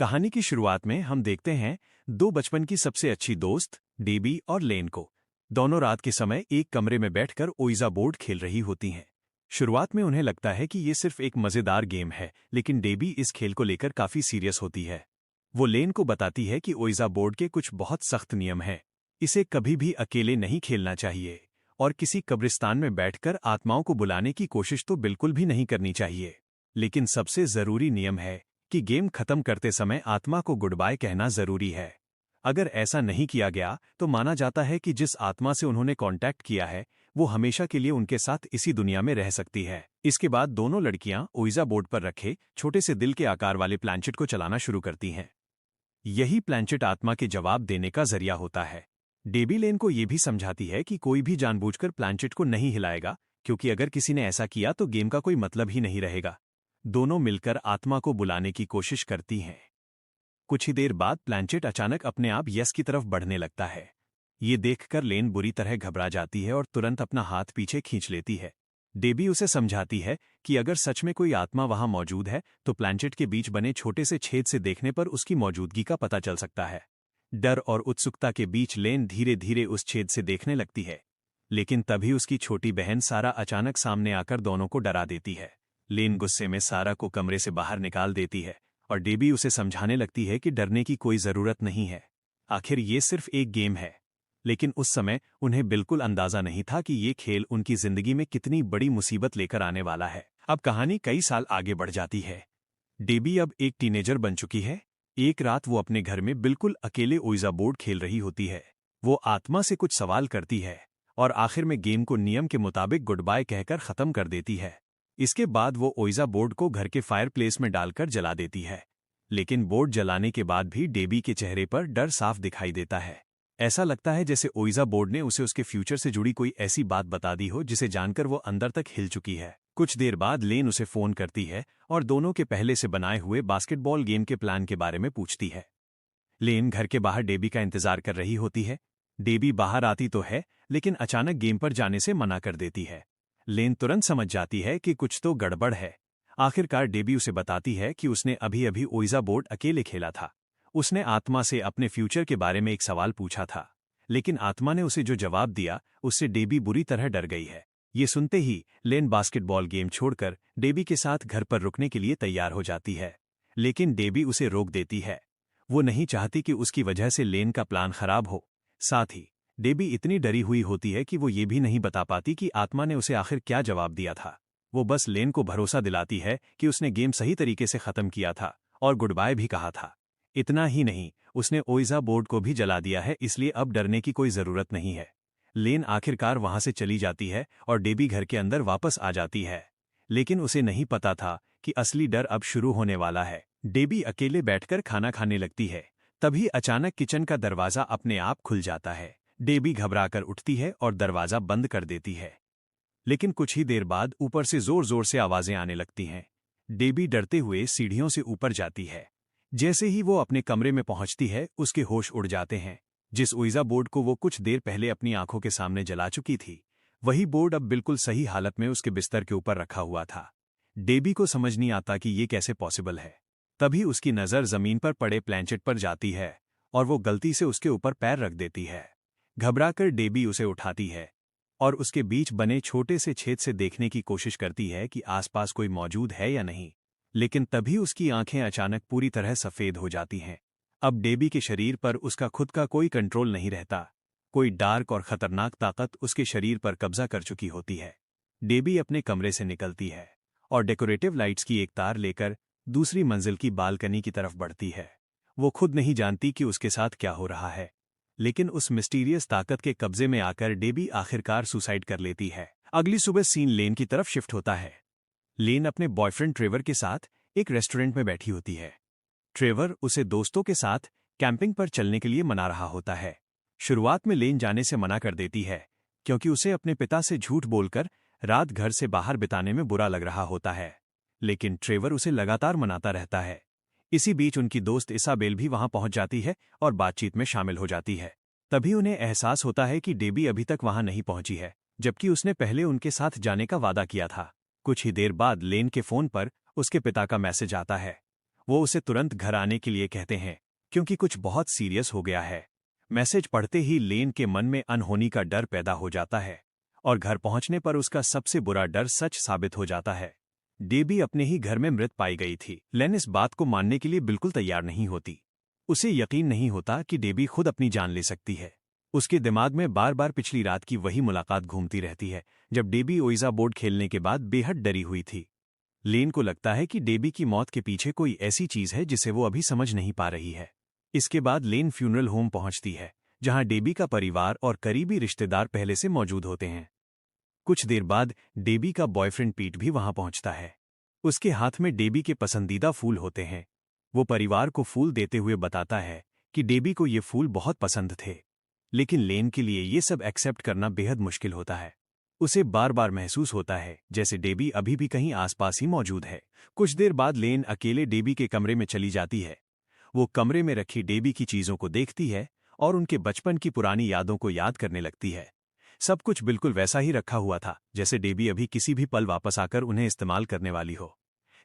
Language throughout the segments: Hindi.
कहानी की शुरुआत में हम देखते हैं दो बचपन की सबसे अच्छी दोस्त डेबी और लेन को। दोनों रात के समय एक कमरे में बैठकर ओइजा बोर्ड खेल रही होती हैं। शुरुआत में उन्हें लगता है कि ये सिर्फ एक मजेदार गेम है, लेकिन डेबी इस खेल को लेकर काफी सीरियस होती है। वो लेन को बताती है कि ओइजा बोर्ड के कुछ बहुत सख्त नियम हैं। इसे कभी भी अकेले नहीं खेलना चाहिए और किसी कब्रिस्तान में बैठकर आत्माओं को बुलाने की कोशिश तो बिल्कुल भी नहीं करनी चाहिए। लेकिन सबसे जरूरी नियम है कि गेम खत्म करते समय आत्मा को गुड बाय कहना जरूरी है। अगर ऐसा नहीं किया गया तो माना जाता है कि जिस आत्मा से उन्होंने कांटेक्ट किया है वो हमेशा के लिए उनके साथ इसी दुनिया में रह सकती है। इसके बाद दोनों लड़कियां ओइजा बोर्ड पर रखे छोटे से दिल के आकार वाले प्लैंचेट को चलाना शुरू करती हैं। यही प्लैंचेट आत्मा के जवाब देने का जरिया होता है। डेबी लेन को यह भी समझाती है कि कोई भी जानबूझकर प्लैंचेट को नहीं हिलाएगा, क्योंकि अगर किसी ने ऐसा किया तो गेम का कोई मतलब ही नहीं रहेगा। दोनों मिलकर आत्मा को बुलाने की कोशिश करती हैं। कुछ ही देर बाद प्लैंचेट अचानक अपने आप यस की तरफ बढ़ने लगता है। ये देखकर लेन बुरी तरह घबरा जाती है और तुरंत अपना हाथ पीछे खींच लेती है। डेबी उसे समझाती है कि अगर सच में कोई आत्मा वहां मौजूद है तो प्लैंचेट के बीच बने छोटे से छेद से देखने पर उसकी मौजूदगी का पता चल सकता है। डर और उत्सुकता के बीच लेन धीरे धीरे उस छेद से देखने लगती है, लेकिन तभी उसकी छोटी बहन सारा अचानक सामने आकर दोनों को डरा देती है। लेन गुस्से में सारा को कमरे से बाहर निकाल देती है और डेबी उसे समझाने लगती है कि डरने की कोई जरूरत नहीं है, आखिर ये सिर्फ एक गेम है। लेकिन उस समय उन्हें बिल्कुल अंदाजा नहीं था कि ये खेल उनकी जिंदगी में कितनी बड़ी मुसीबत लेकर आने वाला है। अब कहानी कई साल आगे बढ़ जाती है। डेबी अब एक टीनेजर बन चुकी है। एक रात वो अपने घर में बिल्कुल अकेले ओइजा बोर्ड खेल रही होती है। वो आत्मा से कुछ सवाल करती है और आखिर में गेम को नियम के मुताबिक गुड बाय कहकर खत्म कर देती है। इसके बाद वो ओइजा बोर्ड को घर के फायरप्लेस में डालकर जला देती है। लेकिन बोर्ड जलाने के बाद भी डेबी के चेहरे पर डर साफ दिखाई देता है। ऐसा लगता है जैसे ओइजा बोर्ड ने उसे उसके फ्यूचर से जुड़ी कोई ऐसी बात बता दी हो जिसे जानकर वो अंदर तक हिल चुकी है। कुछ देर बाद लेन उसे फोन करती है और दोनों के पहले से बनाए हुए बास्केटबॉल गेम के प्लान के बारे में पूछती है। लेन घर के बाहर डेबी का इंतजार कर रही होती है। डेबी बाहर आती तो है, लेकिन अचानक गेम पर जाने से मना कर देती है। लेन तुरंत समझ जाती है कि कुछ तो गड़बड़ है। आखिरकार डेबी उसे बताती है कि उसने अभी अभी ओइजा बोर्ड अकेले खेला था। उसने आत्मा से अपने फ्यूचर के बारे में एक सवाल पूछा था, लेकिन आत्मा ने उसे जो जवाब दिया उससे डेबी बुरी तरह डर गई है। ये सुनते ही लेन बास्केटबॉल गेम छोड़कर डेबी के साथ घर पर रुकने के लिए तैयार हो जाती है, लेकिन डेबी उसे रोक देती है। वो नहीं चाहती कि उसकी वजह से लेन का प्लान खराब हो। साथ ही डेबी इतनी डरी हुई होती है कि वो ये भी नहीं बता पाती कि आत्मा ने उसे आखिर क्या जवाब दिया था। वो बस लेन को भरोसा दिलाती है कि उसने गेम सही तरीके से खत्म किया था और गुड बाय भी कहा था। इतना ही नहीं, उसने ओइजा बोर्ड को भी जला दिया है, इसलिए अब डरने की कोई जरूरत नहीं है। लेन आखिरकार वहां से चली जाती है और डेबी घर के अंदर वापस आ जाती है, लेकिन उसे नहीं पता था कि असली डर अब शुरू होने वाला है। डेबी अकेले बैठकर खाना खाने लगती है। तभी अचानक किचन का दरवाजा अपने आप खुल जाता है। डेबी घबराकर उठती है और दरवाजा बंद कर देती है, लेकिन कुछ ही देर बाद ऊपर से जोर जोर से आवाजें आने लगती हैं। डेबी डरते हुए सीढ़ियों से ऊपर जाती है। जैसे ही वो अपने कमरे में पहुंचती है उसके होश उड़ जाते हैं। जिस ओइजा बोर्ड को वो कुछ देर पहले अपनी आंखों के सामने जला चुकी थी, वही बोर्ड अब बिल्कुल सही हालत में उसके बिस्तर के ऊपर रखा हुआ था। डेबी को समझ नहीं आता कि ये कैसे पॉसिबल है। तभी उसकी नजर जमीन पर पड़े प्लैंचेट पर जाती है और वो गलती से उसके ऊपर पैर रख देती है। घबराकर डेबी उसे उठाती है और उसके बीच बने छोटे से छेद से देखने की कोशिश करती है कि आसपास कोई मौजूद है या नहीं, लेकिन तभी उसकी आंखें अचानक पूरी तरह सफेद हो जाती हैं। अब डेबी के शरीर पर उसका खुद का कोई कंट्रोल नहीं रहता। कोई डार्क और खतरनाक ताकत उसके शरीर पर कब्जा कर चुकी होती है। डेबी अपने कमरे से निकलती है और डेकोरेटिव लाइट्स की एक तार लेकर दूसरी मंजिल की बालकनी की तरफ बढ़ती है। वो खुद नहीं जानती कि उसके साथ क्या हो रहा है, लेकिन उस मिस्टीरियस ताकत के कब्जे में आकर डेबी आखिरकार सुसाइड कर लेती है। अगली सुबह सीन लेन की तरफ शिफ्ट होता है। लेन अपने बॉयफ्रेंड ट्रेवर के साथ एक रेस्टोरेंट में बैठी होती है। ट्रेवर उसे दोस्तों के साथ कैंपिंग पर चलने के लिए मना रहा होता है। शुरुआत में लेन जाने से मना कर देती है, क्योंकि उसे अपने पिता से झूठ बोलकर रात घर से बाहर बिताने में बुरा लग रहा होता है, लेकिन ट्रेवर उसे लगातार मनाता रहता है। इसी बीच उनकी दोस्त इसाबेल भी वहां पहुंच जाती है और बातचीत में शामिल हो जाती है। तभी उन्हें एहसास होता है कि डेबी अभी तक वहां नहीं पहुंची है, जबकि उसने पहले उनके साथ जाने का वादा किया था। कुछ ही देर बाद लेन के फोन पर उसके पिता का मैसेज आता है। वो उसे तुरंत घर आने के लिए कहते हैं क्योंकि कुछ बहुत सीरियस हो गया है। मैसेज पढ़ते ही लेन के मन में अनहोनी का डर पैदा हो जाता है और घर पहुंचने पर उसका सबसे बुरा डर सच साबित हो जाता है। डेबी अपने ही घर में मृत पाई गई थी। लेन इस बात को मानने के लिए बिल्कुल तैयार नहीं होती। उसे यकीन नहीं होता कि डेबी खुद अपनी जान ले सकती है। उसके दिमाग में बार बार पिछली रात की वही मुलाकात घूमती रहती है जब डेबी ओइजा बोर्ड खेलने के बाद बेहद डरी हुई थी। लेन को लगता है कि डेबी की मौत के पीछे कोई ऐसी चीज है जिसे वो अभी समझ नहीं पा रही है। इसके बाद लेन फ्यूनरल होम पहुंचती है जहां डेबी का परिवार और करीबी रिश्तेदार पहले से मौजूद होते हैं। कुछ देर बाद डेबी का बॉयफ्रेंड पीट भी वहां पहुंचता है। उसके हाथ में डेबी के पसंदीदा फूल होते हैं। वो परिवार को फूल देते हुए बताता है कि डेबी को ये फूल बहुत पसंद थे, लेकिन लेन के लिए ये सब एक्सेप्ट करना बेहद मुश्किल होता है। उसे बार बार महसूस होता है जैसे डेबी अभी भी कहीं आसपास ही मौजूद है। कुछ देर बाद लेन अकेले डेबी के कमरे में चली जाती है। वो कमरे में रखी डेबी की चीजों को देखती है और उनके बचपन की पुरानी यादों को याद करने लगती है। सब कुछ बिल्कुल वैसा ही रखा हुआ था जैसे डेबी अभी किसी भी पल वापस आकर उन्हें इस्तेमाल करने वाली हो।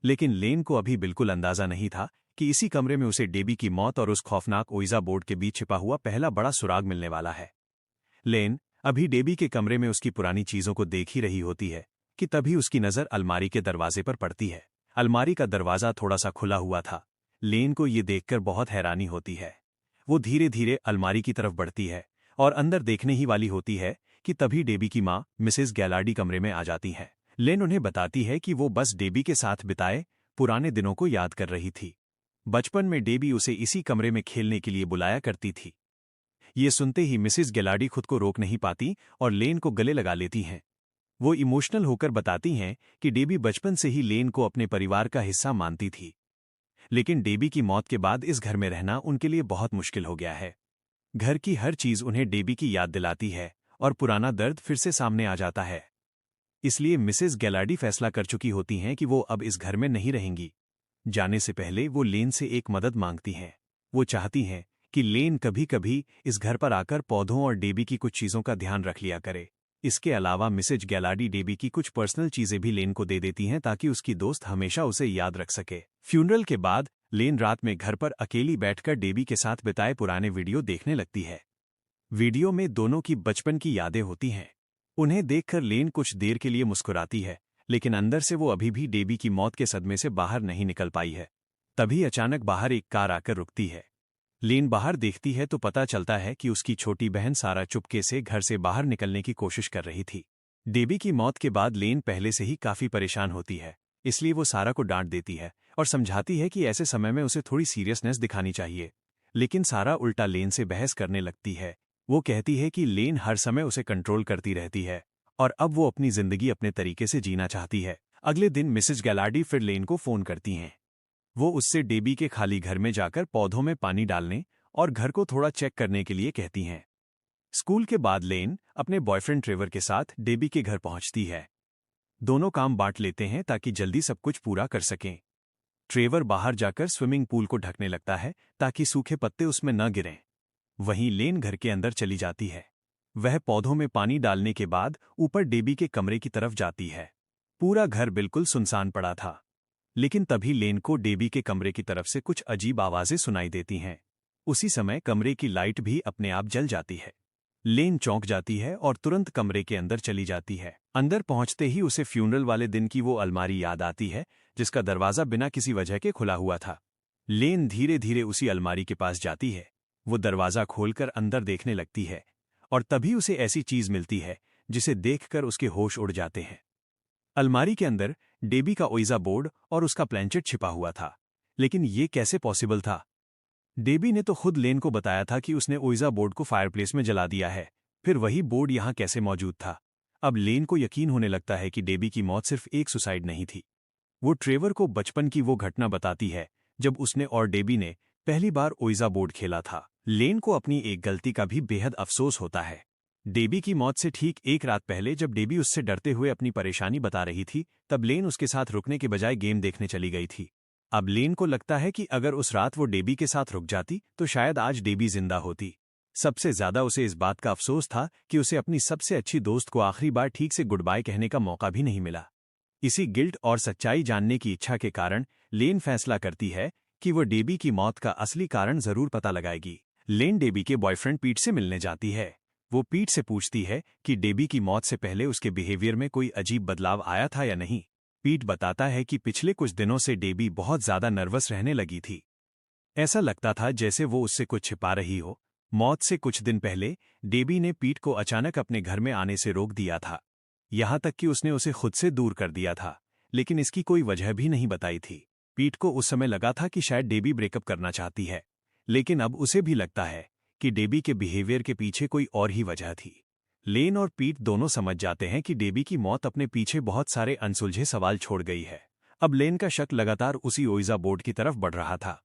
लेकिन लेन को अभी बिल्कुल अंदाजा नहीं था कि इसी कमरे में उसे डेबी की मौत और उस खौफनाक ओइजा बोर्ड के बीच छिपा हुआ पहला बड़ा सुराग मिलने वाला है। लेन अभी डेबी के कमरे में उसकी पुरानी चीजों को देख ही रही होती है कि तभी उसकी नजर अलमारी के दरवाजे पर पड़ती है। अलमारी का दरवाजा थोड़ा सा खुला हुआ था। लेन को ये देखकर बहुत हैरानी होती है। वो धीरे धीरे अलमारी की तरफ बढ़ती है और अंदर देखने ही वाली होती है कि तभी डेबी की माँ मिसेस गैलार्डी कमरे में आ जाती हैं। लेन उन्हें बताती है कि वो बस डेबी के साथ बिताए पुराने दिनों को याद कर रही थी। बचपन में डेबी उसे इसी कमरे में खेलने के लिए बुलाया करती थी। ये सुनते ही मिसेस गैलार्डी खुद को रोक नहीं पाती और लेन को गले लगा लेती हैं। वो इमोशनल होकर बताती हैं कि डेबी बचपन से ही लेन को अपने परिवार का हिस्सा मानती थी, लेकिन डेबी की मौत के बाद इस घर में रहना उनके लिए बहुत मुश्किल हो गया है। घर की हर चीज उन्हें डेबी की याद दिलाती है और पुराना दर्द फिर से सामने आ जाता है। इसलिए मिसेस गैलार्डी फैसला कर चुकी होती हैं कि वो अब इस घर में नहीं रहेंगी। जाने से पहले वो लेन से एक मदद मांगती हैं। वो चाहती हैं कि लेन कभी कभी इस घर पर आकर पौधों और डेबी की कुछ चीजों का ध्यान रख लिया करे। इसके अलावा मिसेज गैलार्डी डेबी की कुछ पर्सनल चीजें भी लेन को दे देती हैं ताकि उसकी दोस्त हमेशा उसे याद रख सके। फ्यूनरल के बाद लेन रात में घर पर अकेली बैठकर डेबी के साथ बिताए पुराने वीडियो देखने लगती है। वीडियो में दोनों की बचपन की यादें होती हैं। उन्हें देखकर लेन कुछ देर के लिए मुस्कुराती है, लेकिन अंदर से वो अभी भी डेबी की मौत के सदमे से बाहर नहीं निकल पाई है। तभी अचानक बाहर एक कार आकर रुकती है। लेन बाहर देखती है तो पता चलता है कि उसकी छोटी बहन सारा चुपके से घर से बाहर निकलने की कोशिश कर रही थी। डेबी की मौत के बाद लेन पहले से ही काफी परेशान होती है, इसलिए वो सारा को डांट देती है और समझाती है कि ऐसे समय में उसे थोड़ी सीरियसनेस दिखानी चाहिए। लेकिन सारा उल्टा लेन से बहस करने लगती है। वो कहती है कि लेन हर समय उसे कंट्रोल करती रहती है और अब वो अपनी जिंदगी अपने तरीके से जीना चाहती है। अगले दिन मिसेज गैलार्डी फिर लेन को फोन करती हैं। वो उससे डेबी के खाली घर में जाकर पौधों में पानी डालने और घर को थोड़ा चेक करने के लिए कहती हैं। स्कूल के बाद लेन अपने बॉयफ्रेंड ट्रेवर के साथ डेबी के घर पहुंचती है। दोनों काम बांट लेते हैं ताकि जल्दी सब कुछ पूरा कर सकें। ट्रेवर बाहर जाकर स्विमिंग पूल को ढकने लगता है ताकि सूखे पत्ते उसमें न गिरें। वहीं लेन घर के अंदर चली जाती है। वह पौधों में पानी डालने के बाद ऊपर डेबी के कमरे की तरफ जाती है। पूरा घर बिल्कुल सुनसान पड़ा था, लेकिन तभी लेन को डेबी के कमरे की तरफ से कुछ अजीब आवाजें सुनाई देती हैं। उसी समय कमरे की लाइट भी अपने आप जल जाती है। लेन चौंक जाती है और तुरंत कमरे के अंदर चली जाती है। अंदर पहुंचते ही उसे फ्यूनरल वाले दिन की वो अलमारी याद आती है जिसका दरवाजा बिना किसी वजह के खुला हुआ था। लेन धीरे धीरे उसी अलमारी के पास जाती है। वो दरवाजा खोलकर अंदर देखने लगती है और तभी उसे ऐसी चीज मिलती है जिसे देखकर उसके होश उड़ जाते हैं। अलमारी के अंदर डेबी का ओइजा बोर्ड और उसका प्लैंचेट छिपा हुआ था। लेकिन ये कैसे पॉसिबल था? डेबी ने तो खुद लेन को बताया था कि उसने ओइजा बोर्ड को फायरप्लेस में जला दिया है, फिर वही बोर्ड यहाँ कैसे मौजूद था? अब लेन को यकीन होने लगता है कि डेबी की मौत सिर्फ एक सुसाइड नहीं थी। वो ट्रेवर को बचपन की वो घटना बताती है जब उसने और डेबी ने पहली बार ओइजा बोर्ड खेला था। लेन को अपनी एक गलती का भी बेहद अफसोस होता है। डेबी की मौत से ठीक एक रात पहले जब डेबी उससे डरते हुए अपनी परेशानी बता रही थी, तब लेन उसके साथ रुकने के बजाय गेम देखने चली गई थी। अब लेन को लगता है कि अगर उस रात वो डेबी के साथ रुक जाती तो शायद आज डेबी जिंदा होती। सबसे ज्यादा उसे इस बात का अफसोस था कि उसे अपनी सबसे अच्छी दोस्त को आखिरी बार ठीक से गुड बाय कहने का मौका भी नहीं मिला। इसी गिल्ट और सच्चाई जानने की इच्छा के कारण लेन फैसला करती है कि वो डेबी की मौत का असली कारण जरूर पता लगाएगी। लेन डेबी के बॉयफ्रेंड पीट से मिलने जाती है। वो पीट से पूछती है कि डेबी की मौत से पहले उसके बिहेवियर में कोई अजीब बदलाव आया था या नहीं। पीट बताता है कि पिछले कुछ दिनों से डेबी बहुत ज्यादा नर्वस रहने लगी थी। ऐसा लगता था जैसे वो उससे कुछ छिपा रही हो। मौत से कुछ दिन पहले डेबी ने पीट को अचानक अपने घर में आने से रोक दिया था। यहां तक कि उसने उसे खुद से दूर कर दिया था, लेकिन इसकी कोई वजह भी नहीं बताई थी। पीट को उस समय लगा था कि शायद डेबी ब्रेकअप करना चाहती है, लेकिन अब उसे भी लगता है कि डेबी के बिहेवियर के पीछे कोई और ही वजह थी। लेन और पीट दोनों समझ जाते हैं कि डेबी की मौत अपने पीछे बहुत सारे अनसुलझे सवाल छोड़ गई है। अब लेन का शक लगातार उसी ओइजा बोर्ड की तरफ बढ़ रहा था।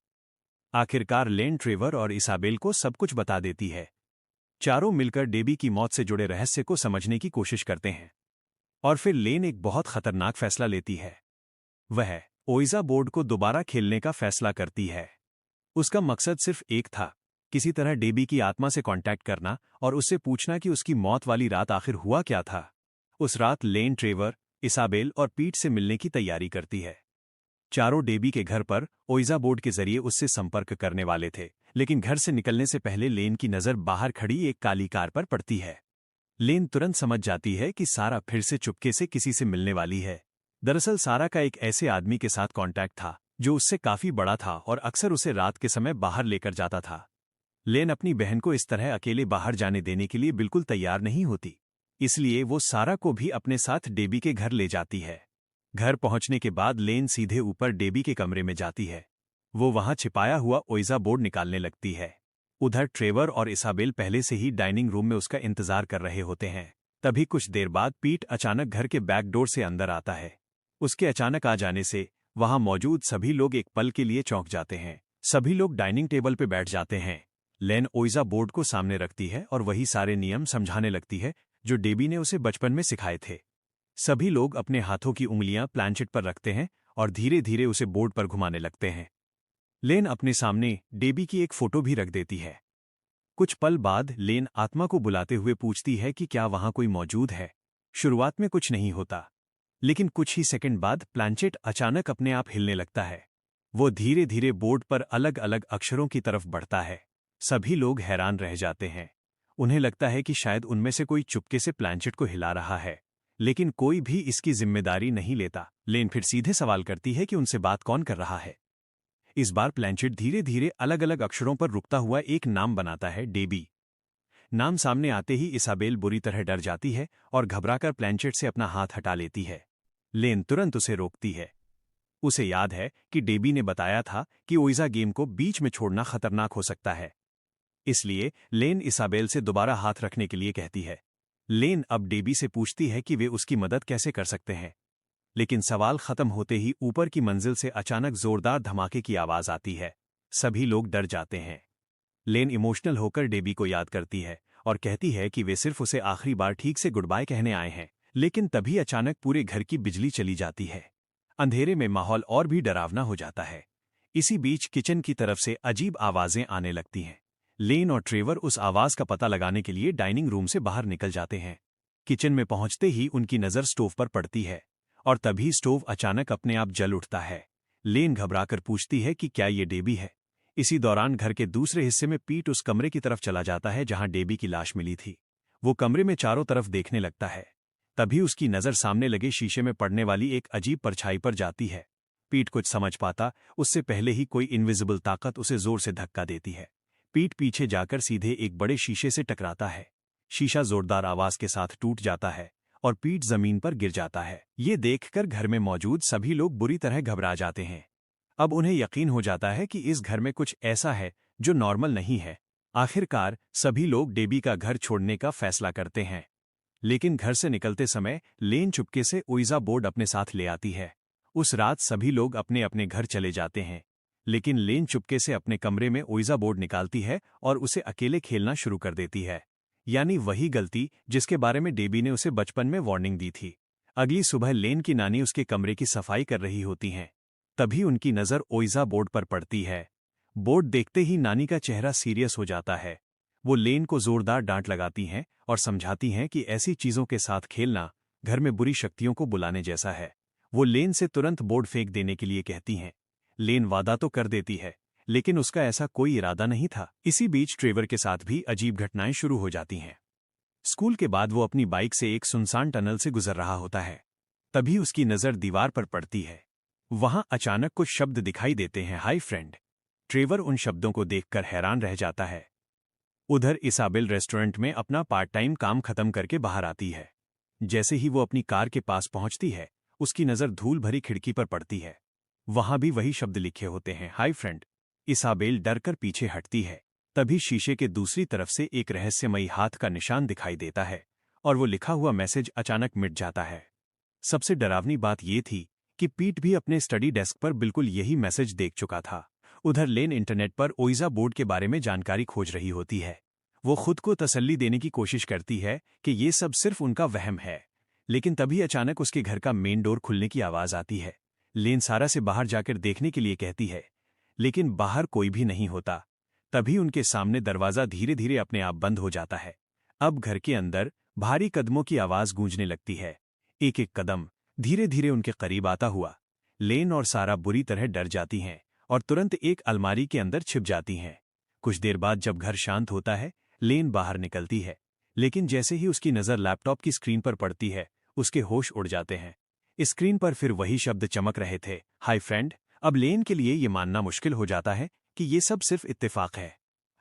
आखिरकार लेन ट्रेवर और इसाबेल को सब कुछ बता देती है। चारों मिलकर डेबी की मौत से जुड़े रहस्य को समझने की कोशिश करते हैं। और फिर लेन एक बहुत खतरनाक फैसला लेती है। वह ओइजा बोर्ड को दोबारा खेलने का फैसला करती है। उसका मकसद सिर्फ एक था, किसी तरह डेबी की आत्मा से कांटेक्ट करना और उससे पूछना कि उसकी मौत वाली रात आखिर हुआ क्या था। उस रात लेन ट्रेवर, इसाबेल और पीट से मिलने की तैयारी करती है। चारों डेबी के घर पर ओइजा बोर्ड के जरिए उससे संपर्क करने वाले थे, लेकिन घर से निकलने से पहले लेन की नजर बाहर खड़ी एक काली कार पर पड़ती है। लेन तुरंत समझ जाती है कि सारा फिर से चुपके से किसी से मिलने वाली है। दरअसल सारा का एक ऐसे आदमी के साथ कांटेक्ट था जो उससे काफी बड़ा था और अक्सर उसे रात के समय बाहर लेकर जाता था। लेन अपनी बहन को इस तरह अकेले बाहर जाने देने के लिए बिल्कुल तैयार नहीं होती, इसलिए वो सारा को भी अपने साथ डेबी के घर ले जाती है। घर पहुंचने के बाद लेन सीधे ऊपर डेबी के कमरे में जाती है। वो वहां छिपाया हुआ ओइजा बोर्ड निकालने लगती है। उधर ट्रेवर और इसाबेल पहले से ही डाइनिंग रूम में उसका इंतजार कर रहे होते हैं। तभी कुछ देर बाद पीट अचानक घर के बैक डोर से अंदर आता है। उसके अचानक आ जाने से वहां मौजूद सभी लोग एक पल के लिए चौंक जाते हैं। सभी लोग डाइनिंग टेबल पे बैठ जाते हैं। लेन ओइजा बोर्ड को सामने रखती है और वही सारे नियम समझाने लगती है जो डेबी ने उसे बचपन में सिखाए थे। सभी लोग अपने हाथों की उंगलियां प्लानचेट पर रखते हैं और धीरे धीरे उसे बोर्ड पर घुमाने लगते हैं। लेन अपने सामने डेबी की एक फोटो भी रख देती है। कुछ पल बाद लेन आत्मा को बुलाते हुए पूछती है कि क्या वहां कोई मौजूद है। शुरुआत में कुछ नहीं होता, लेकिन कुछ ही सेकंड बाद प्लानचेट अचानक अपने आप हिलने लगता है। वो धीरे धीरे बोर्ड पर अलग अलग अक्षरों की तरफ बढ़ता है। सभी लोग हैरान रह जाते हैं। उन्हें लगता है कि शायद उनमें से कोई चुपके से प्लानचेट को हिला रहा है, लेकिन कोई भी इसकी जिम्मेदारी नहीं लेता। लेन फिर सीधे सवाल करती है कि उनसे बात कौन कर रहा है। इस बार प्लानचेट धीरे धीरे अलग अलग अक्षरों पर रुकता हुआ एक नाम बनाता है, डेबी। नाम सामने आते ही इसाबेल बुरी तरह डर जाती है और घबराकर प्लानचेट से अपना हाथ हटा लेती है। लेन तुरंत उसे रोकती है। उसे याद है कि डेबी ने बताया था कि ओइजा गेम को बीच में छोड़ना खतरनाक हो सकता है। इसलिए लेन इसाबेल से दोबारा हाथ रखने के लिए कहती है। लेन अब डेबी से पूछती है कि वे उसकी मदद कैसे कर सकते हैं, लेकिन सवाल खत्म होते ही ऊपर की मंजिल से अचानक जोरदार धमाके की आवाज आती है। सभी लोग डर जाते हैं। लेन इमोशनल होकर डेबी को याद करती है और कहती है कि वे सिर्फ उसे आखिरी बार ठीक से गुड बाय कहने आए हैं, लेकिन तभी अचानक पूरे घर की बिजली चली जाती है। अंधेरे में माहौल और भी डरावना हो जाता है। इसी बीच किचन की तरफ से अजीब आवाजें आने लगती हैं। लेन और ट्रेवर उस आवाज का पता लगाने के लिए डाइनिंग रूम से बाहर निकल जाते हैं। किचन में पहुंचते ही उनकी नजर स्टोव पर पड़ती है और तभी स्टोव अचानक अपने आप जल उठता है। लेन घबराकर पूछती है कि क्या ये डेबी है। इसी दौरान घर के दूसरे हिस्से में पीट उस कमरे की तरफ चला जाता है जहां डेबी की लाश मिली थी। वो कमरे में चारों तरफ देखने लगता है। तभी उसकी नजर सामने लगे शीशे में पड़ने वाली एक अजीब परछाई पर जाती है। पीट कुछ समझ पाता उससे पहले ही कोई इनविजिबल ताकत उसे जोर से धक्का देती है। पीट पीछे जाकर सीधे एक बड़े शीशे से टकराता है। शीशा जोरदार आवाज के साथ टूट जाता है और पीट जमीन पर गिर जाता है। ये देखकर घर में मौजूद सभी लोग बुरी तरह घबरा जाते हैं। अब उन्हें यकीन हो जाता है कि इस घर में कुछ ऐसा है जो नॉर्मल नहीं है। आखिरकार सभी लोग डेबी का घर छोड़ने का फैसला करते हैं, लेकिन घर से निकलते समय लेन चुपके से ओइजा बोर्ड अपने साथ ले आती है। उस रात सभी लोग अपने अपने घर चले जाते हैं, लेकिन लेन चुपके से अपने कमरे में ओइजा बोर्ड निकालती है और उसे अकेले खेलना शुरू कर देती है। यानी वही गलती जिसके बारे में डेबी ने उसे बचपन में वार्निंग दी थी। अगली सुबह लेन की नानी उसके कमरे की सफाई कर रही होती हैं। तभी उनकी नजर ओइजा बोर्ड पर पड़ती है। बोर्ड देखते ही नानी का चेहरा सीरियस हो जाता है। वो लेन को जोरदार डांट लगाती हैं और समझाती हैं कि ऐसी चीजों के साथ खेलना घर में बुरी शक्तियों को बुलाने जैसा है। वो लेन से तुरंत बोर्ड फेंक देने के लिए कहती हैं, लेन वादा तो कर देती है, लेकिन उसका ऐसा कोई इरादा नहीं था। इसी बीच ट्रेवर के साथ भी अजीब घटनाएं शुरू हो जाती हैं। स्कूल के बाद वो अपनी बाइक से एक सुनसान टनल से गुजर रहा होता है। तभी उसकी नज़र दीवार पर पड़ती है। वहां अचानक कुछ शब्द दिखाई देते हैं, हाय फ्रेंड। ट्रेवर उन शब्दों को देखकर हैरान रह जाता है। उधर इसाबेल रेस्टोरेंट में अपना पार्ट टाइम काम खत्म करके बाहर आती है। जैसे ही वो अपनी कार के पास पहुंचती है, उसकी नज़र धूल भरी खिड़की पर पड़ती है। वहां भी वही शब्द लिखे होते हैं, हाय फ्रेंड। इसाबेल डरकर पीछे हटती है। तभी शीशे के दूसरी तरफ से एक रहस्यमयी हाथ का निशान दिखाई देता है और वो लिखा हुआ मैसेज अचानक मिट जाता है। सबसे डरावनी बात ये थी कि पीट भी अपने स्टडी डेस्क पर बिल्कुल यही मैसेज देख चुका था। उधर लेन इंटरनेट पर ओइजा बोर्ड के बारे में जानकारी खोज रही होती है। वो खुद को तसल्ली देने की कोशिश करती है कि ये सब सिर्फ उनका वहम है, लेकिन तभी अचानक उसके घर का मेन डोर खुलने की आवाज आती है। लेन सारा से बाहर जाकर देखने के लिए कहती है, लेकिन बाहर कोई भी नहीं होता। तभी उनके सामने दरवाजा धीरे धीरे अपने आप बंद हो जाता है। अब घर के अंदर भारी कदमों की आवाज गूंजने लगती है। एक एक कदम धीरे धीरे उनके करीब आता हुआ। लेन और सारा बुरी तरह डर जाती हैं और तुरंत एक अलमारी के अंदर छिप जाती हैं। कुछ देर बाद जब घर शांत होता है, लेन बाहर निकलती है, लेकिन जैसे ही उसकी नज़र लैपटॉप की स्क्रीन पर पड़ती है, उसके होश उड़ जाते हैं। स्क्रीन पर फिर वही शब्द चमक रहे थे, हाय फ्रेंड। अब लेन के लिए ये मानना मुश्किल हो जाता है कि ये सब सिर्फ इत्तेफाक है।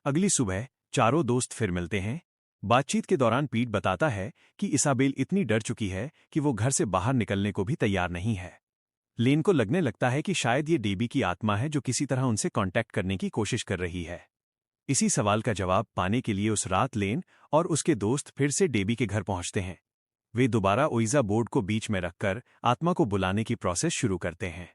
अगली सुबह चारों दोस्त फिर मिलते हैं। बातचीत के दौरान पीट बताता है कि इसाबेल इतनी डर चुकी है कि वो घर से बाहर निकलने को भी तैयार नहीं है। लेन को लगने लगता है कि शायद ये डेबी की आत्मा है जो किसी तरह उनसे कांटेक्ट करने की कोशिश कर रही है। इसी सवाल का जवाब पाने के लिए उस रात लेन और उसके दोस्त फिर से डेबी के घर पहुंचते हैं। वे दोबारा ओइजा बोर्ड को बीच में रखकर आत्मा को बुलाने की प्रोसेस शुरू करते हैं।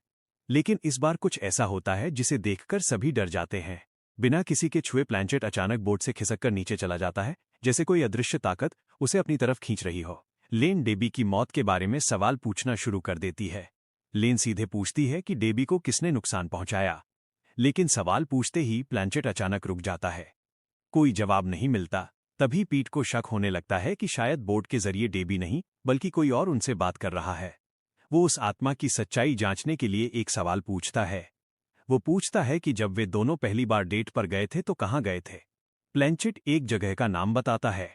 लेकिन इस बार कुछ ऐसा होता है जिसे देखकर सभी डर जाते हैं। बिना किसी के छुए प्लैंचेट अचानक बोर्ड से खिसककर नीचे चला जाता है, जैसे कोई अदृश्य ताकत उसे अपनी तरफ खींच रही हो। लेन डेबी की मौत के बारे में सवाल पूछना शुरू कर देती है। लेन सीधे पूछती है कि डेबी को किसने नुकसान पहुंचाया, लेकिन सवाल पूछते ही प्लैंचेट अचानक रुक जाता है। कोई जवाब नहीं मिलता। तभी पीट को शक होने लगता है कि शायद बोर्ड के जरिए डेबी नहीं बल्कि कोई और उनसे बात कर रहा है। वो उस आत्मा की सच्चाई जांचने के लिए एक सवाल पूछता है। वो पूछता है कि जब वे दोनों पहली बार डेट पर गए थे तो कहाँ गए थे। प्लैंचेट एक जगह का नाम बताता है,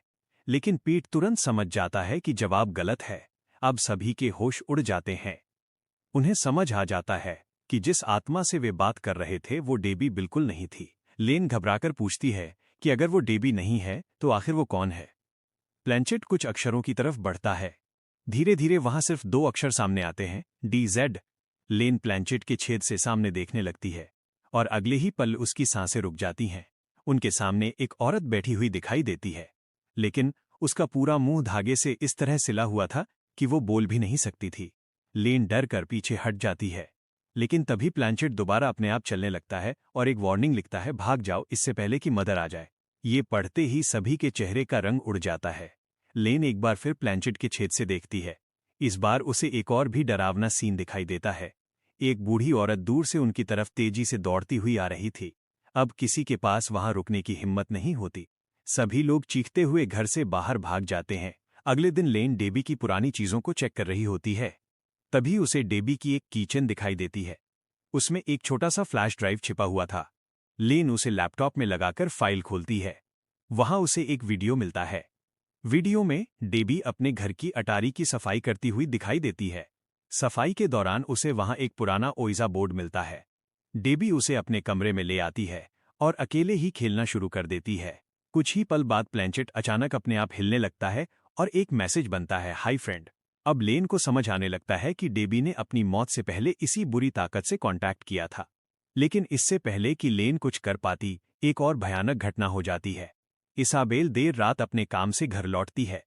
लेकिन पीट तुरंत समझ जाता है कि जवाब गलत है। अब सभी के होश उड़ जाते हैं। उन्हें समझ आ जाता है कि जिस आत्मा से वे बात कर रहे थे वो डेबी बिल्कुल नहीं थी। लेन घबराकर पूछती है कि अगर वो डेबी नहीं है तो आखिर वो कौन है। प्लैंचेट कुछ अक्षरों की तरफ बढ़ता है। धीरे धीरे वहां सिर्फ दो अक्षर सामने आते हैं, DZ। लेन प्लैंचेट के छेद से सामने देखने लगती है और अगले ही पल उसकी सांसें रुक जाती हैं। उनके सामने एक औरत बैठी हुई दिखाई देती है, लेकिन उसका पूरा मुंह धागे से इस तरह सिला हुआ था कि वो बोल भी नहीं सकती थी। लेन डर कर पीछे हट जाती है, लेकिन तभी प्लैंचेट दोबारा अपने आप चलने लगता है और एक वार्निंग लिखता है, भाग जाओ इससे पहले कि मदर आ जाए। ये पढ़ते ही सभी के चेहरे का रंग उड़ जाता है। लेन एक बार फिर प्लैंचेट के छेद से देखती है। इस बार उसे एक और भी डरावना सीन दिखाई देता है। एक बूढ़ी औरत दूर से उनकी तरफ तेजी से दौड़ती हुई आ रही थी। अब किसी के पास वहां रुकने की हिम्मत नहीं होती। सभी लोग चीखते हुए घर से बाहर भाग जाते हैं। अगले दिन लेन डेबी की पुरानी चीजों को चेक कर रही होती है। तभी उसे डेबी की एक कीचेन दिखाई देती है। उसमें एक छोटा सा फ्लैश ड्राइव छिपा हुआ था। लेन उसे लैपटॉप में लगाकर फाइल खोलती है। वहां उसे एक वीडियो मिलता है। वीडियो में डेबी अपने घर की अटारी की सफाई करती हुई दिखाई देती है। सफाई के दौरान उसे वहां एक पुराना ओइजा बोर्ड मिलता है। डेबी उसे अपने कमरे में ले आती है और अकेले ही खेलना शुरू कर देती है। कुछ ही पल बाद प्लैंचेट अचानक अपने आप हिलने लगता है और एक मैसेज बनता है, हाय फ्रेंड। अब लेन को समझ आने लगता है कि डेबी ने अपनी मौत से पहले इसी बुरी ताकत से कांटेक्ट किया था। लेकिन इससे पहले कि लेन कुछ कर पाती, एक और भयानक घटना हो जाती है। इसाबेल देर रात अपने काम से घर लौटती है।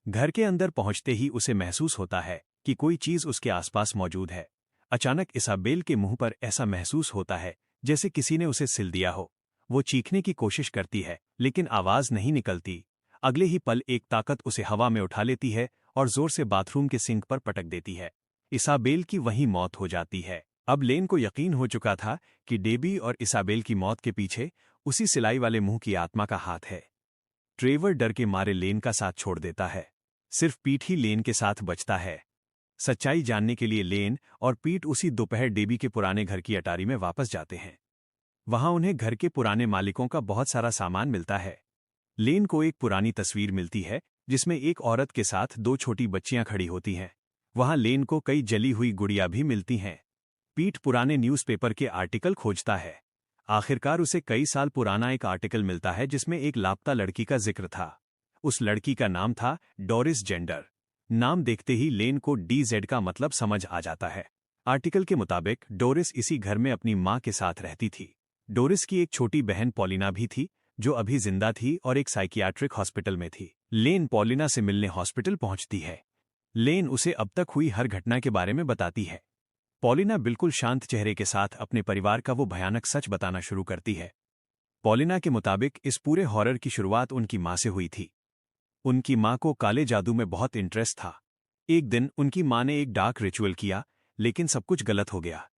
घर के अंदर पहुंचते ही उसे महसूस होता है कि कोई चीज उसके आसपास मौजूद है। अचानक इसाबेल के मुंह पर ऐसा महसूस होता है जैसे किसी ने उसे सिल दिया हो। वो चीखने की कोशिश करती है, लेकिन आवाज नहीं निकलती। अगले ही पल एक ताकत उसे हवा में उठा लेती है और जोर से बाथरूम के सिंक पर पटक देती है। इसाबेल की वहीं मौत हो जाती है। अब लेन को यकीन हो चुका था कि डेबी और इसाबेल की मौत के पीछे उसी सिलाई वाले मुंह की आत्मा का हाथ है। ट्रेवर डर के मारे लेन का साथ छोड़ देता है। सिर्फ पीट ही लेन के साथ बचता है। सच्चाई जानने के लिए लेन और पीट उसी दोपहर डेबी के पुराने घर की अटारी में वापस जाते हैं। वहां उन्हें घर के पुराने मालिकों का बहुत सारा सामान मिलता है। लेन को एक पुरानी तस्वीर मिलती है जिसमें एक औरत के साथ दो छोटी बच्चियां खड़ी होती हैं। वहां लेन को कई जली हुई गुड़िया भी मिलती हैं। पीट पुराने न्यूज़पेपर के आर्टिकल खोजता है। आखिरकार उसे कई साल पुराना एक आर्टिकल मिलता है जिसमें एक लापता लड़की का जिक्र था। उस लड़की का नाम था डोरिस जेंडर। नाम देखते ही लेन को DZ का मतलब समझ आ जाता है। आर्टिकल के मुताबिक डोरिस इसी घर में अपनी मां के साथ रहती थी। डोरिस की एक छोटी बहन पॉलिना भी थी जो अभी जिंदा थी और एक साइकियाट्रिक हॉस्पिटल में थी। लेन पॉलिना से मिलने हॉस्पिटल पहुंचती है। लेन उसे अब तक हुई हर घटना के बारे में बताती है। पॉलिना बिल्कुल शांत चेहरे के साथ अपने परिवार का वो भयानक सच बताना शुरू करती है। पॉलिना के मुताबिक इस पूरे हॉरर की शुरुआत उनकी मां से हुई थी। उनकी मां को काले जादू में बहुत इंटरेस्ट था। एक दिन उनकी मां ने एक डार्क रिचुअल किया, लेकिन सब कुछ गलत हो गया।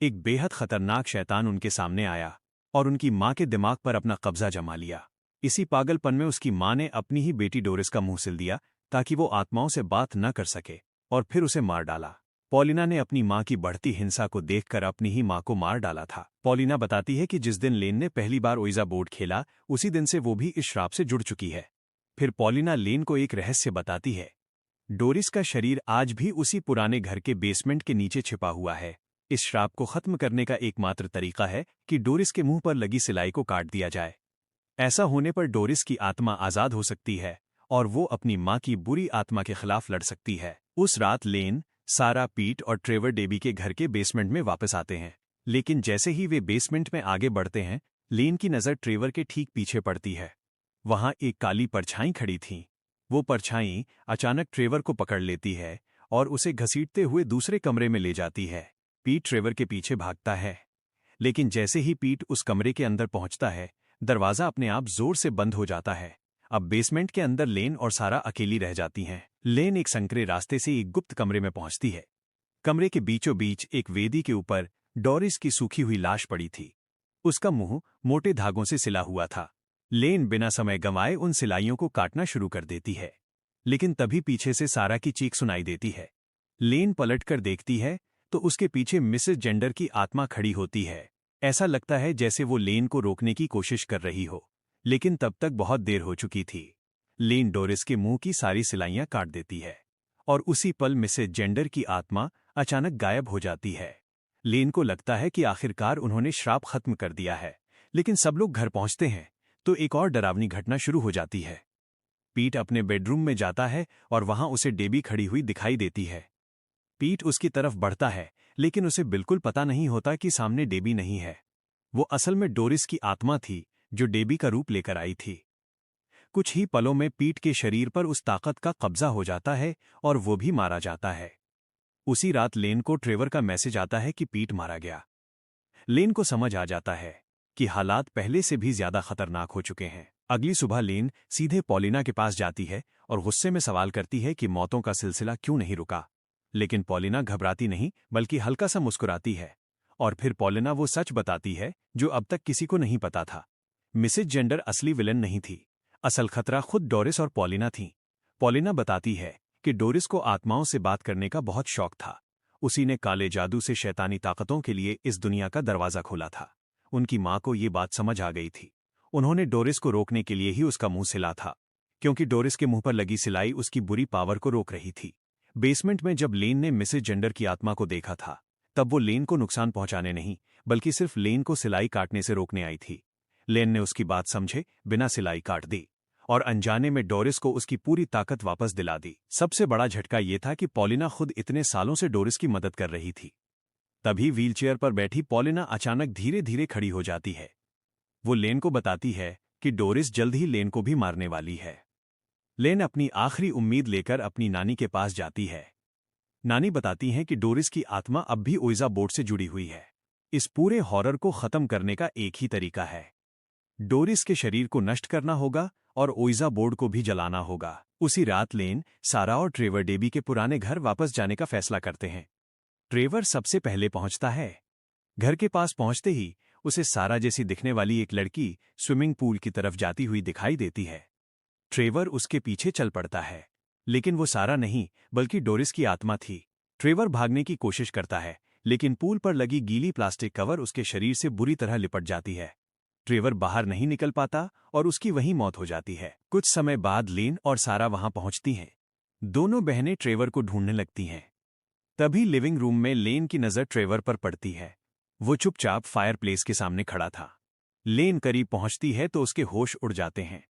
एक बेहद खतरनाक शैतान उनके सामने आया और उनकी मां के दिमाग पर अपना कब्जा जमा लिया। इसी पागलपन में उसकी मां ने अपनी ही बेटी डोरिस का मुंह सिल दिया ताकि वो आत्माओं से बात न कर सके, और फिर उसे मार डाला। पॉलिना ने अपनी मां की बढ़ती हिंसा को देखकर अपनी ही मां को मार डाला था। पॉलिना बताती है कि जिस दिन लेन ने पहली बार ओइजा बोर्ड खेला, उसी दिन से वो भी इस श्राप से जुड़ चुकी है। फिर पॉलिना लेन को एक रहस्य बताती है। डोरिस का शरीर आज भी उसी पुराने घर के बेसमेंट के नीचे छिपा हुआ है। इस श्राप को खत्म करने का एकमात्र तरीका है कि डोरिस के मुंह पर लगी सिलाई को काट दिया जाए। ऐसा होने पर डोरिस की आत्मा आजाद हो सकती है और वो अपनी मां की बुरी आत्मा के खिलाफ लड़ सकती है। उस रात लेन, सारा, पीट और ट्रेवर डेबी के घर के बेसमेंट में वापस आते हैं। लेकिन जैसे ही वे बेसमेंट में आगे बढ़ते हैं, लेन की नज़र ट्रेवर के ठीक पीछे पड़ती है। वहां एक काली परछाई खड़ी थी। वो परछाई अचानक ट्रेवर को पकड़ लेती है और उसे घसीटते हुए दूसरे कमरे में ले जाती है। पीट ट्रेवर के पीछे भागता है, लेकिन जैसे ही पीट उस कमरे के अंदर पहुंचता है, दरवाजा अपने आप जोर से बंद हो जाता है। अब बेसमेंट के अंदर लेन और सारा अकेली रह जाती हैं। लेन एक संकरे रास्ते से एक गुप्त कमरे में पहुंचती है। कमरे के बीचों बीच एक वेदी के ऊपर डोरिस की सूखी हुई लाश पड़ी थी। उसका मुंह मोटे धागों से सिला हुआ था। लेन बिना समय गंवाए उन सिलाइयों को काटना शुरू कर देती है, लेकिन तभी पीछे से सारा की चीख सुनाई देती है। लेन पलटकर देखती है तो उसके पीछे मिसेस जेंडर की आत्मा खड़ी होती है। ऐसा लगता है जैसे वो लेन को रोकने की कोशिश कर रही हो, लेकिन तब तक बहुत देर हो चुकी थी। लेन डोरिस के मुंह की सारी सिलाइयां काट देती है और उसी पल मिसेस जेंडर की आत्मा अचानक गायब हो जाती है। लेन को लगता है कि आखिरकार उन्होंने श्राप खत्म कर दिया है, लेकिन सब लोग घर पहुंचते हैं तो एक और डरावनी घटना शुरू हो जाती है। पीट अपने बेडरूम में जाता है और वहां उसे डेबी खड़ी हुई दिखाई देती है। पीट उसकी तरफ बढ़ता है, लेकिन उसे बिल्कुल पता नहीं होता कि सामने डेबी नहीं है। वो असल में डोरिस की आत्मा थी जो डेबी का रूप लेकर आई थी। कुछ ही पलों में पीट के शरीर पर उस ताकत का कब्जा हो जाता है और वो भी मारा जाता है। उसी रात लेन को ट्रेवर का मैसेज आता है कि पीट मारा गया। लेन को समझ आ जाता है कि हालात पहले से भी ज्यादा खतरनाक हो चुके हैं। अगली सुबह लेन सीधे पॉलिना के पास जाती है और गुस्से में सवाल करती है कि मौतों का सिलसिला क्यों नहीं रुका। लेकिन पॉलिना घबराती नहीं, बल्कि हल्का सा मुस्कुराती है। और फिर पॉलिना वो सच बताती है जो अब तक किसी को नहीं पता था। मिसेस जेंडर असली विलन नहीं थी। असल खतरा खुद डोरिस और पॉलिना थीं। पॉलिना बताती है कि डोरिस को आत्माओं से बात करने का बहुत शौक था। उसी ने काले जादू से शैतानी ताकतों के लिए इस दुनिया का दरवाजा खोला था। उनकी मां को ये बात समझ आ गई थी। उन्होंने डोरिस को रोकने के लिए ही उसका मुंह सिला था, क्योंकि डोरिस के मुंह पर लगी सिलाई उसकी बुरी पावर को रोक रही थी। बेसमेंट में जब लेन ने मिसेस जेंडर की आत्मा को देखा था, तब वो लेन को नुकसान पहुंचाने नहीं, बल्कि सिर्फ लेन को सिलाई काटने से रोकने आई थी। लेन ने उसकी बात समझे बिना सिलाई काट दी और अनजाने में डोरिस को उसकी पूरी ताकत वापस दिला दी। सबसे बड़ा झटका यह था कि पॉलिना खुद इतने सालों से डोरिस की मदद कर रही थी। तभी व्हीलचेयर पर बैठी पॉलिना अचानक धीरे धीरे खड़ी हो जाती है। वो लेन को बताती है कि डोरिस जल्द ही लेन को भी मारने वाली है। लेन अपनी आखिरी उम्मीद लेकर अपनी नानी के पास जाती है। नानी बताती हैं कि डोरिस की आत्मा अब भी ओइजा बोर्ड से जुड़ी हुई है। इस पूरे हॉरर को खत्म करने का एक ही तरीका है, डोरिस के शरीर को नष्ट करना होगा और ओइजा बोर्ड को भी जलाना होगा। उसी रात लेन, सारा और ट्रेवर डेबी के पुराने घर वापस जाने का फैसला करते हैं। ट्रेवर सबसे पहले पहुंचता है। घर के पास पहुंचते ही उसे सारा जैसी दिखने वाली एक लड़की स्विमिंग पूल की तरफ जाती हुई दिखाई देती है। ट्रेवर उसके पीछे चल पड़ता है, लेकिन वो सारा नहीं बल्कि डोरिस की आत्मा थी। ट्रेवर भागने की कोशिश करता है, लेकिन पूल पर लगी गीली प्लास्टिक कवर उसके शरीर से बुरी तरह लिपट जाती है। ट्रेवर बाहर नहीं निकल पाता और उसकी वहीं मौत हो जाती है। कुछ समय बाद लेन और सारा वहां पहुंचती हैं। दोनों बहनें ट्रेवर को ढूंढने लगती हैं। तभी लिविंग रूम में लेन की नजर ट्रेवर पर पड़ती है। वो चुपचाप फायरप्लेस के सामने खड़ा था। लेन करीब पहुंचती है तो उसके होश उड़ जाते हैं।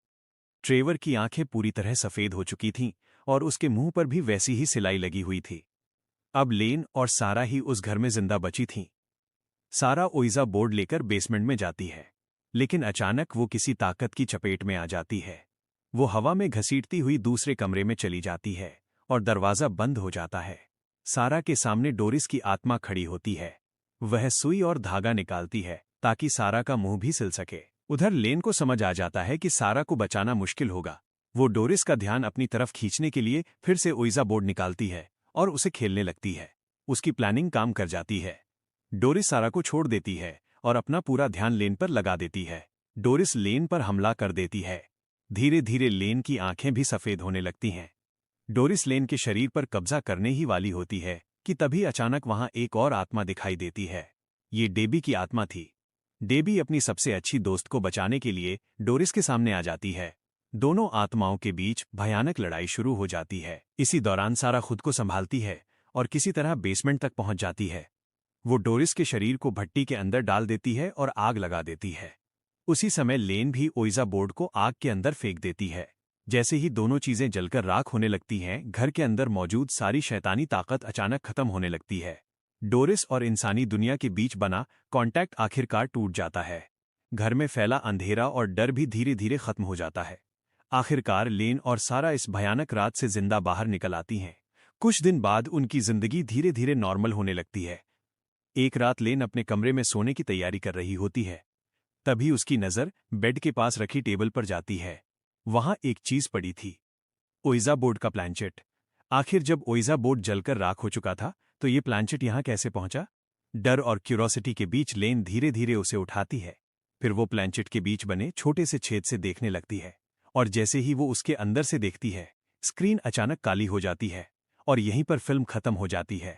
ट्रेवर की आंखें पूरी तरह सफेद हो चुकी थीं और उसके मुंह पर भी वैसी ही सिलाई लगी हुई थी। अब लेन और सारा ही उस घर में जिंदा बची थीं। सारा ओइजा बोर्ड लेकर बेसमेंट में जाती है, लेकिन अचानक वो किसी ताकत की चपेट में आ जाती है। वो हवा में घसीटती हुई दूसरे कमरे में चली जाती है और दरवाजा बंद हो जाता है। सारा के सामने डोरिस की आत्मा खड़ी होती है। वह सुई और धागा निकालती है ताकि सारा का मुंह भी सिल सके। उधर लेन को समझ आ जाता है कि सारा को बचाना मुश्किल होगा। वो डोरिस का ध्यान अपनी तरफ खींचने के लिए फिर से ओइजा बोर्ड निकालती है और उसे खेलने लगती है। उसकी प्लानिंग काम कर जाती है। डोरिस सारा को छोड़ देती है और अपना पूरा ध्यान लेन पर लगा देती है। डोरिस लेन पर हमला कर देती है। धीरे धीरे लेन की आंखें भी सफेद होने लगती हैं। डोरिस लेन के शरीर पर कब्जा करने ही वाली होती है कि तभी अचानक वहां एक और आत्मा दिखाई देती है। ये डेबी की आत्मा थी। डेबी अपनी सबसे अच्छी दोस्त को बचाने के लिए डोरिस के सामने आ जाती है। दोनों आत्माओं के बीच भयानक लड़ाई शुरू हो जाती है। इसी दौरान सारा खुद को संभालती है और किसी तरह बेसमेंट तक पहुंच जाती है। वो डोरिस के शरीर को भट्टी के अंदर डाल देती है और आग लगा देती है। उसी समय लेन भी ओइजा बोर्ड को आग के अंदर फेंक देती है। जैसे ही दोनों चीजें जलकर राख होने लगती हैं, घर के अंदर मौजूद सारी शैतानी ताकत अचानक खत्म होने लगती है। डोरिस और इंसानी दुनिया के बीच बना कांटेक्ट आखिरकार टूट जाता है। घर में फैला अंधेरा और डर भी धीरे धीरे खत्म हो जाता है। आखिरकार लेन और सारा इस भयानक रात से जिंदा बाहर निकल आती हैं। कुछ दिन बाद उनकी जिंदगी धीरे धीरे नॉर्मल होने लगती है। एक रात लेन अपने कमरे में सोने की तैयारी कर रही होती है। तभी उसकी नजर बेड के पास रखी टेबल पर जाती है। वहां एक चीज पड़ी थी, ओइजा बोर्ड का प्लानचेट। आखिर जब ओइजा बोर्ड जलकर राख हो चुका था तो ये प्लानचेट यहां कैसे पहुंचा? डर और क्यूरोसिटी के बीच लेन धीरे धीरे उसे उठाती है। फिर वो प्लानचेट के बीच बने छोटे से छेद से देखने लगती है और जैसे ही वो उसके अंदर से देखती है, स्क्रीन अचानक काली हो जाती है और यहीं पर फिल्म खत्म हो जाती है।